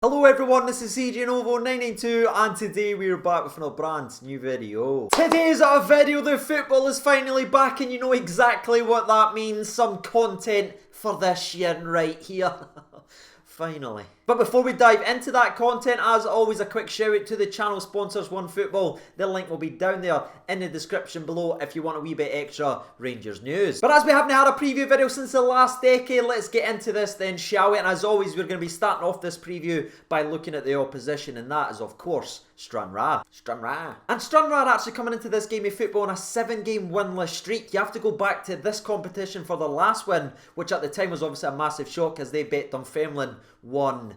Hello everyone, this is CJ Novo 992 and today we are back with another brand new video. Today's video, the football is finally back and you know exactly what that means. Some content for this year right here. Finally. But before we dive into that content, as always, a quick shout out to the channel sponsors, OneFootball. The link will be down there in the description below if you want a wee bit extra Rangers news. But as we haven't had a preview video since the last decade, let's get into this then, shall we? And as always, we're going to be starting off this preview by looking at the opposition, and that is, of course, Stranraer. And Stranraer actually coming into this game of football on a 7-game winless streak. You have to go back to this competition for the last win, which at the time was obviously a massive shock as they bet Dunfermline 1-0.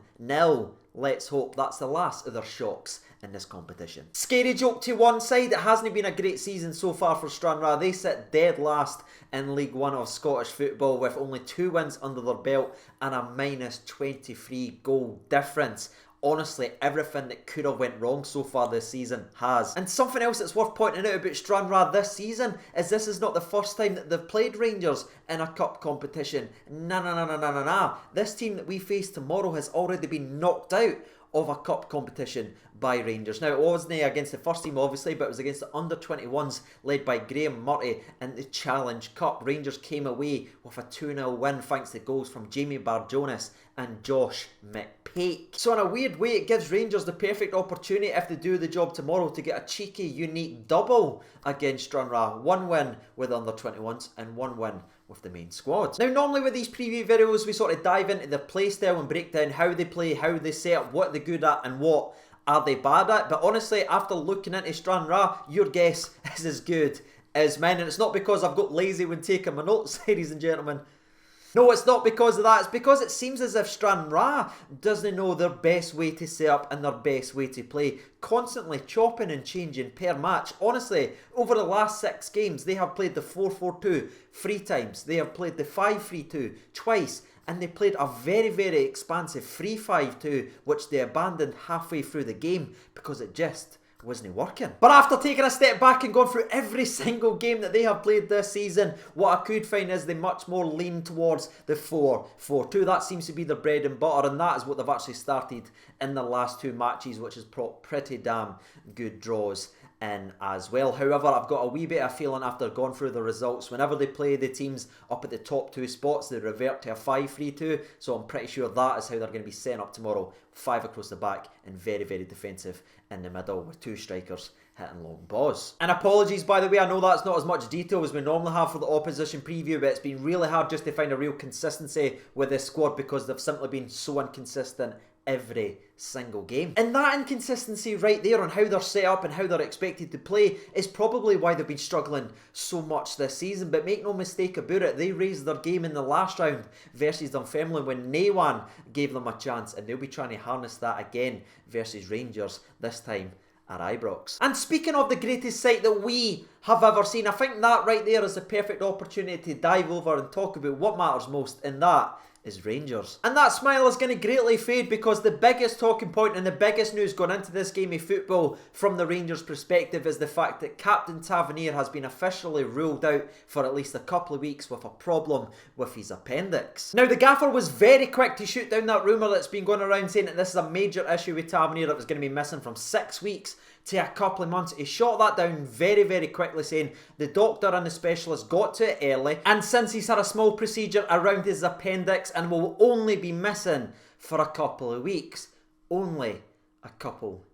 Let's hope that's the last of their shocks in this competition. Scary joke to one side, it hasn't been a great season so far for Stranraer. They sit dead last in League 1 of Scottish football with only 2 wins under their belt and a minus 23 goal difference. Honestly, everything that could have went wrong so far this season has. And something else that's worth pointing out about Stranraer this season is this is not the first time that they've played Rangers in a cup competition. Nah. This team that we face tomorrow has already been knocked out of a cup competition by Rangers. Now, it wasn't against the first team, obviously, but it was against the under-21s led by Graham Murray in the Challenge Cup. Rangers came away with a 2-0 win thanks to goals from Jamie Barjonas and Josh McPake. So in a weird way, it gives Rangers the perfect opportunity, if they do the job tomorrow, to get a cheeky, unique double against Stranraer. 1 win with under-21s and 1 win with the main squad. Now, normally with these preview videos, we sort of dive into the play style and break down how they play, how they set up, what they're good at and what are they bad at. But honestly, after looking into Stranraer, your guess is as good as mine. And it's not because I've got lazy when taking my notes, ladies and gentlemen. No, it's not because of that. It's because it seems as if Stranraer doesn't know their best way to set up and their best way to play. Constantly chopping and changing per match. Honestly, over the last 6 games, they have played the 4-4-2 3 times. They have played the 5-3-2 twice. And they played a very, very expansive 3-5-2, which they abandoned halfway through the game because it just wasn't working. But after taking a step back and going through every single game that they have played this season, what I could find is they much more lean towards the 4-4-2. That seems to be their bread and butter, and that is what they've actually started in the last 2 matches, which is pretty damn good draws in as well. However, I've got a wee bit of feeling after going through the results, whenever they play the teams up at the top 2 spots, they revert to a 5-3-2, so I'm pretty sure that is how they're going to be setting up tomorrow. 5 across the back and very, very defensive in the middle with 2 strikers hitting long balls. And apologies, by the way, I know that's not as much detail as we normally have for the opposition preview, but it's been really hard just to find a real consistency with this squad because they've simply been so inconsistent every single game. And that inconsistency right there on how they're set up and how they're expected to play is probably why they've been struggling so much this season. But make no mistake about it, they raised their game in the last round versus Dunfermline when no one gave them a chance, and they'll be trying to harness that again versus Rangers, this time at Ibrox. And speaking of the greatest sight that we have ever seen, I think that right there is the perfect opportunity to dive over and talk about what matters most, and that is Rangers. And that smile is going to greatly fade because the biggest talking point and the biggest news going into this game of football from the Rangers perspective is the fact that Captain Tavernier has been officially ruled out for at least a couple of weeks with a problem with his appendix. Now, the gaffer was very quick to shoot down that rumour that's been going around saying that this is a major issue with Tavernier that was going to be missing from 6 weeks to a couple of months. He shot that down very, very quickly, saying the doctor and the specialist got to it early, and since he's had a small procedure around his appendix and will only be missing for a couple of weeks. Only a couple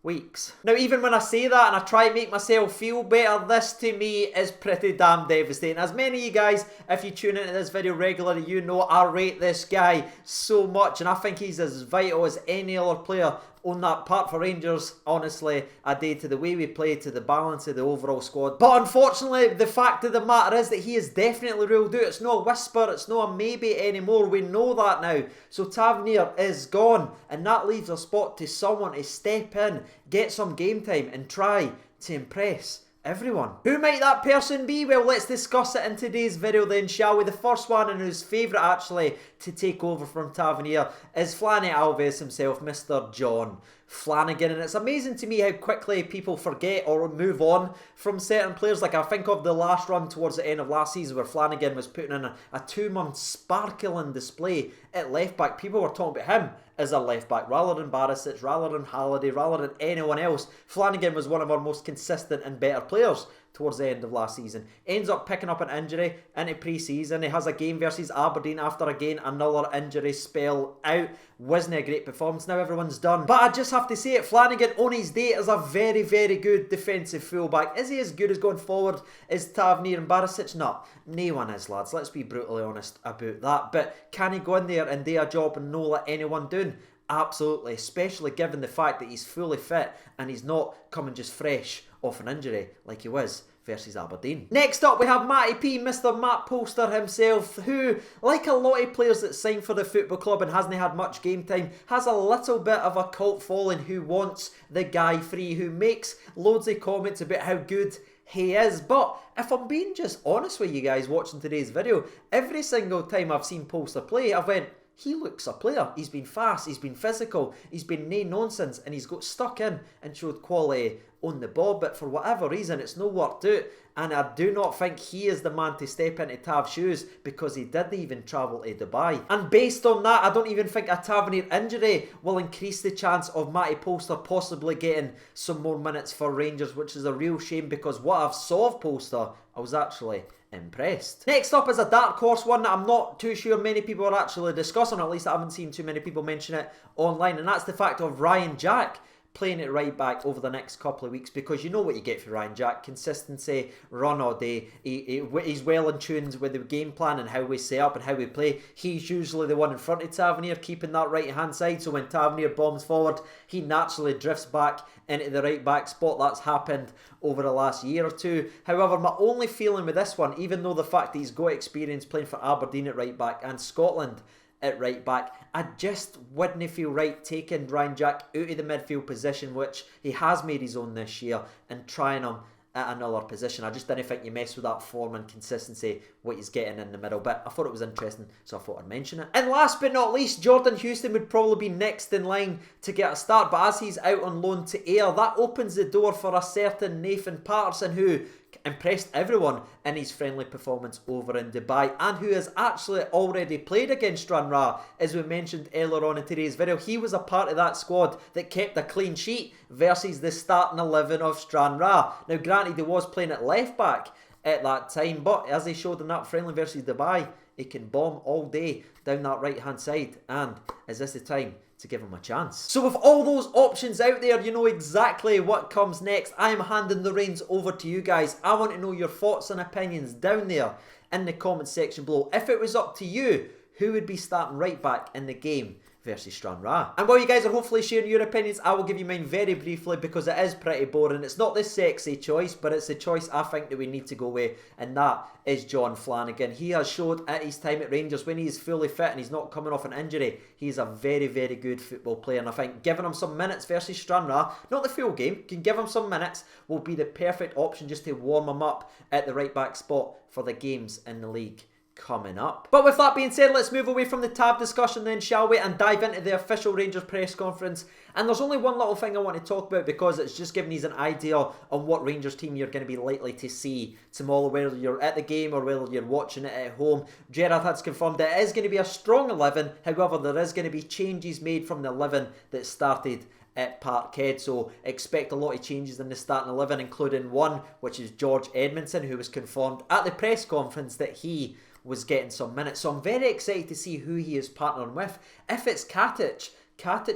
weeks. Now, even when I say that and I try to make myself feel better, this to me is pretty damn devastating. As many of you guys, if you tune into this video regularly, you know I rate this guy so much and I think he's as vital as any other player on that part for Rangers, honestly, a day to the way we play, to the balance of the overall squad. But unfortunately, the fact of the matter is that he is definitely ruled out. It's not a whisper, it's not a maybe anymore. We know that now. So Tavernier is gone, and that leaves a spot to someone to step in, get some game time, and try to impress everyone. Who might that person be? Well, let's discuss it in today's video then, shall we? The first one, and whose favourite actually to take over from Tavernier, is Flanny Alves himself, Mr. John Flanagan. And it's amazing to me how quickly people forget or move on from certain players. Like I think of the last run towards the end of last season where Flanagan was putting in a 2-month sparkling display at left back. People were talking about him as a left back. Rather than Barisic, rather than Halliday, rather than anyone else, Flanagan was one of our most consistent and better players towards the end of last season. Ends up picking up an injury into pre-season. He has a game versus Aberdeen after again another injury spell out. Wasn't a great performance. Now everyone's done. But I just have to say it, Flanagan on his day is a very, very good defensive fullback. Is he as good as going forward as Tavernier and Barisic? No, no one is, lads. Let's be brutally honest about that. But can he go in there and do a job and not let anyone down? Absolutely, especially given the fact that he's fully fit and he's not coming just fresh off an injury like he was versus Aberdeen. Next up we have Matty P, Mr. Matt Polster himself, who, like a lot of players that sign for the football club and hasn't had much game time, has a little bit of a cult following who wants the guy free, who makes loads of comments about how good he is. But if I'm being just honest with you guys watching today's video, every single time I've seen Polster play, I've went, he looks a player. He's been fast, he's been physical, he's been no nonsense, and he's got stuck in and showed quality on the ball. But for whatever reason, it's not worked out, and I do not think he is the man to step into Tav's shoes, because he didn't even travel to Dubai. And based on that, I don't even think a Tavernier injury will increase the chance of Matty Polster possibly getting some more minutes for Rangers, which is a real shame, because what I've saw of Polster, I was actually impressed. Next up is a dark horse, one that I'm not too sure many people are actually discussing, or at least I haven't seen too many people mention it online, and that's the fact of Ryan Jack playing it right back over the next couple of weeks, because you know what you get for Ryan Jack: consistency, run all day. He's well in tune with the game plan and how we set up and how we play. He's usually the one in front of Tavernier, keeping that right hand side, so when Tavernier bombs forward, he naturally drifts back into the right back spot. That's happened over the last year or two. However, my only feeling with this one, even though the fact that he's got experience playing for Aberdeen at right back and Scotland at right back, I just wouldn't feel right taking Ryan Jack out of the midfield position, which he has made his own this year, and trying him at another position. I just didn't think you mess with that form and consistency what he's getting in the middle. But I thought it was interesting, so I thought I'd mention it. And last but not least, Jordan Houston would probably be next in line to get a start, but as he's out on loan to Ayr, that opens the door for a certain Nathan Patterson, who impressed everyone in his friendly performance over in Dubai, and who has actually already played against Stranraer, as we mentioned earlier on in today's video. He was a part of that squad that kept a clean sheet versus the starting 11 of Stranraer. Now granted, he was playing at left back at that time, but as he showed in that friendly versus Dubai, he can bomb all day down that right hand side, and is this the time to give him a chance? So with all those options out there, you know exactly what comes next. I'm handing the reins over to you guys. I want to know your thoughts and opinions down there in the comment section below. If it was up to you, who would be starting right back in the game versus Stranraer? And while you guys are hopefully sharing your opinions, I will give you mine very briefly, because it is pretty boring. It's not the sexy choice, but it's the choice I think that we need to go with, and that is John Flanagan. He has showed at his time at Rangers, when he is fully fit and he's not coming off an injury, he's a very, very good football player, and I think giving him some minutes versus Stranraer, not the full game, can give him some minutes, will be the perfect option just to warm him up at the right back spot for the games in the league coming up. But with that being said, let's move away from the tab discussion then, shall we, and dive into the official Rangers press conference. And there's only one little thing I want to talk about, because it's just giving you an idea on what Rangers team you're going to be likely to see tomorrow, whether you're at the game or whether you're watching it at home. Gerrard has confirmed that it is going to be a strong 11, however there is going to be changes made from the 11 that started at Parkhead, so expect a lot of changes in the starting 11, including one which is George Edmondson, who was confirmed at the press conference that he was getting some minutes. So I'm very excited to see who he is partnering with. If it's Katic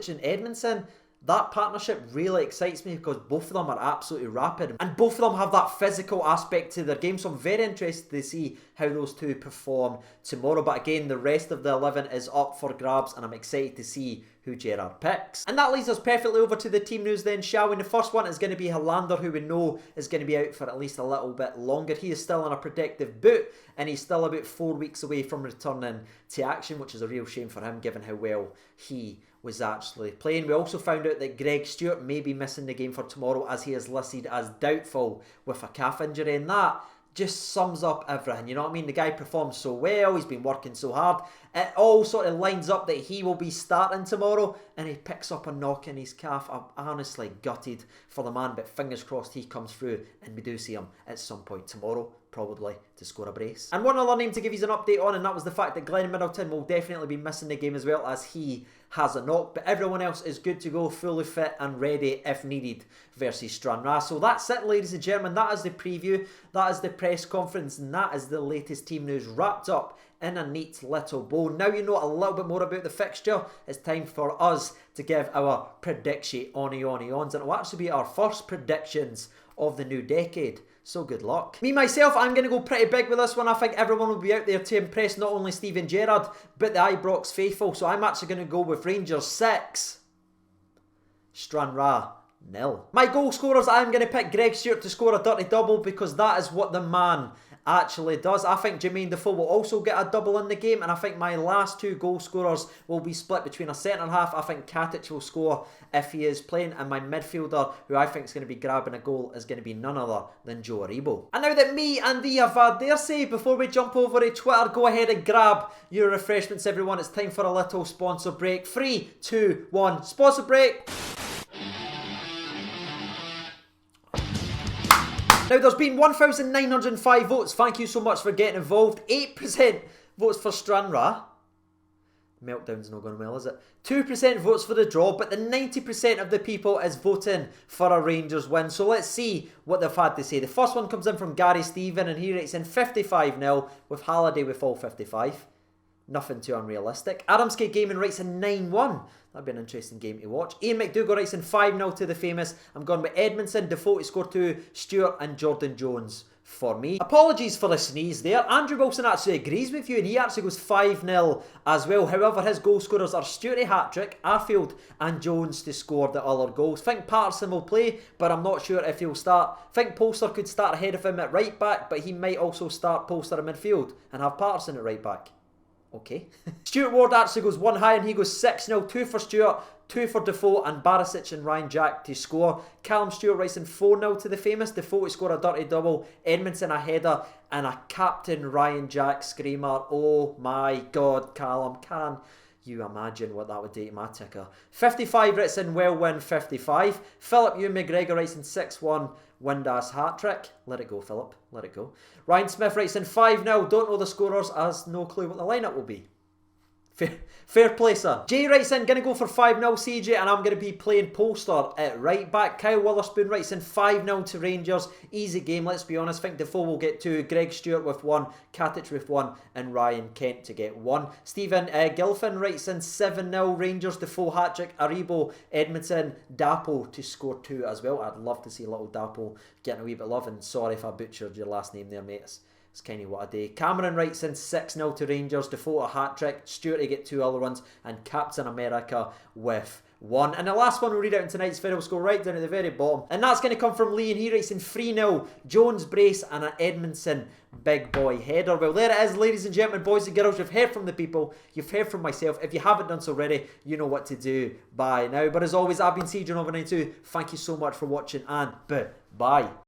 and Edmondson, that partnership really excites me, because both of them are absolutely rapid and both of them have that physical aspect to their game, so I'm very interested to see how those two perform tomorrow. But again, the rest of the 11 is up for grabs, and I'm excited to see who Gerrard picks. And that leads us perfectly over to the team news then, shall we? And the first one is going to be Helander, who we know is going to be out for at least a little bit longer. He is still in a protective boot, and he's still about 4 weeks away from returning to action, which is a real shame for him given how well he was actually playing. We also found out that Greg Stewart may be missing the game for tomorrow, as he is listed as doubtful with a calf injury, and that just sums up everything, you know what I mean? The guy performs so well, he's been working so hard, it all sort of lines up that he will be starting tomorrow, and he picks up a knock in his calf. I'm honestly gutted for the man, but fingers crossed he comes through and we do see him at some point tomorrow, probably to score a brace. And one other name to give you an update on, and that was the fact that Glenn Middleton will definitely be missing the game as well, as he has a knock, but everyone else is good to go, fully fit and ready if needed versus Stranraer. So that's it, ladies and gentlemen. That is the preview, that is the press conference, and that is the latest team news wrapped up in a neat little bow. Now you know a little bit more about the fixture. It's time for us to give our prediction on and it will actually be our first predictions of the new decade. So good luck. Me, myself, I'm going to go pretty big with this one. I think everyone will be out there to impress not only Steven Gerrard, but the Ibrox faithful. So I'm actually going to go with Rangers 6, Stranraer 0. My goal scorers, I'm going to pick Greg Stewart to score a dirty double because that is what the man actually does. I think Jermaine Defoe will also get a double in the game, and I think my last two goal scorers will be split between a centre half. I think Katic will score if he is playing, and my midfielder, who I think is going to be grabbing a goal, is going to be none other than Joe Aribo. And now that me and thee have had their say, before we jump over to Twitter, go ahead and grab your refreshments, everyone. It's time for a little sponsor break. 3, 2, 1, sponsor break. Now, there's been 1,905 votes. Thank you so much for getting involved. 8% votes for Stranraer. Meltdown's not going well, is it? 2% votes for the draw, but the 90% of the people is voting for a Rangers win. So let's see what they've had to say. The first one comes in from Gary Stephen, and he rates in 55-0 with Halliday with all 55. Nothing too unrealistic. Adamskate Gaming rates in 9-1. That'd be an interesting game to watch. Ian McDougall writes in 5-0 to the famous. I'm going with Edmondson, Defoe to score 2, Stewart and Jordan Jones for me. Apologies for the sneeze there. Andrew Wilson actually agrees with you, and he actually goes 5-0 as well. However, his goal scorers are Stewart hat-trick, Arfield and Jones to score the other goals. Think Patterson will play, but I'm not sure if he'll start. Think Polster could start ahead of him at right back, but he might also start Polster at midfield and have Patterson at right back. Okay. Stuart Ward actually goes one high and he goes 6-0. 2 for Stuart, 2 for Defoe and Barisic and Ryan Jack to score. Callum Stewart writes in 4-0 to the famous. Defoe to score a dirty double. Edmondson a header and a captain Ryan Jack screamer. Oh my God, Callum, can you imagine what that would do to my ticker? 55 writes in well win 55. Philip Ewan McGregor writes in 6-1. Windass hat-trick. Let it go, Philip. Let it go. Ryan Smith writes in 5-0. Don't know the scorers, as no clue what the lineup will be. Fair play, sir. Jay writes in, gonna go for 5-0 CJ, and I'm gonna be playing Polster at right back. Kyle Witherspoon writes in 5-0 to Rangers. Easy game, let's be honest. Think Defoe will get 2, Greg Stewart with 1, Katic with 1, and Ryan Kent to get 1. Stephen Gilfin writes in 7-0 Rangers. Defoe hat-trick, Aribo, Edmondson, Dapo to score 2 as well. I'd love to see little Dapo getting a wee bit of love, and sorry if I butchered your last name there, mates. It's kind of what a day. Cameron writes in 6-0 to Rangers. Defoe a hat-trick. Stewart to get 2 other ones. And Captain America with 1. And the last one we'll read out in tonight's video. Let's go right down at the very bottom. And that's going to come from Lee. And he writes in 3-0. Jones brace and an Edmondson big boy header. Well, there it is, ladies and gentlemen, boys and girls. You've heard from the people. You've heard from myself. If you haven't done so already, you know what to do by now. But as always, I've been CJ over 92. Thank you so much for watching and bye.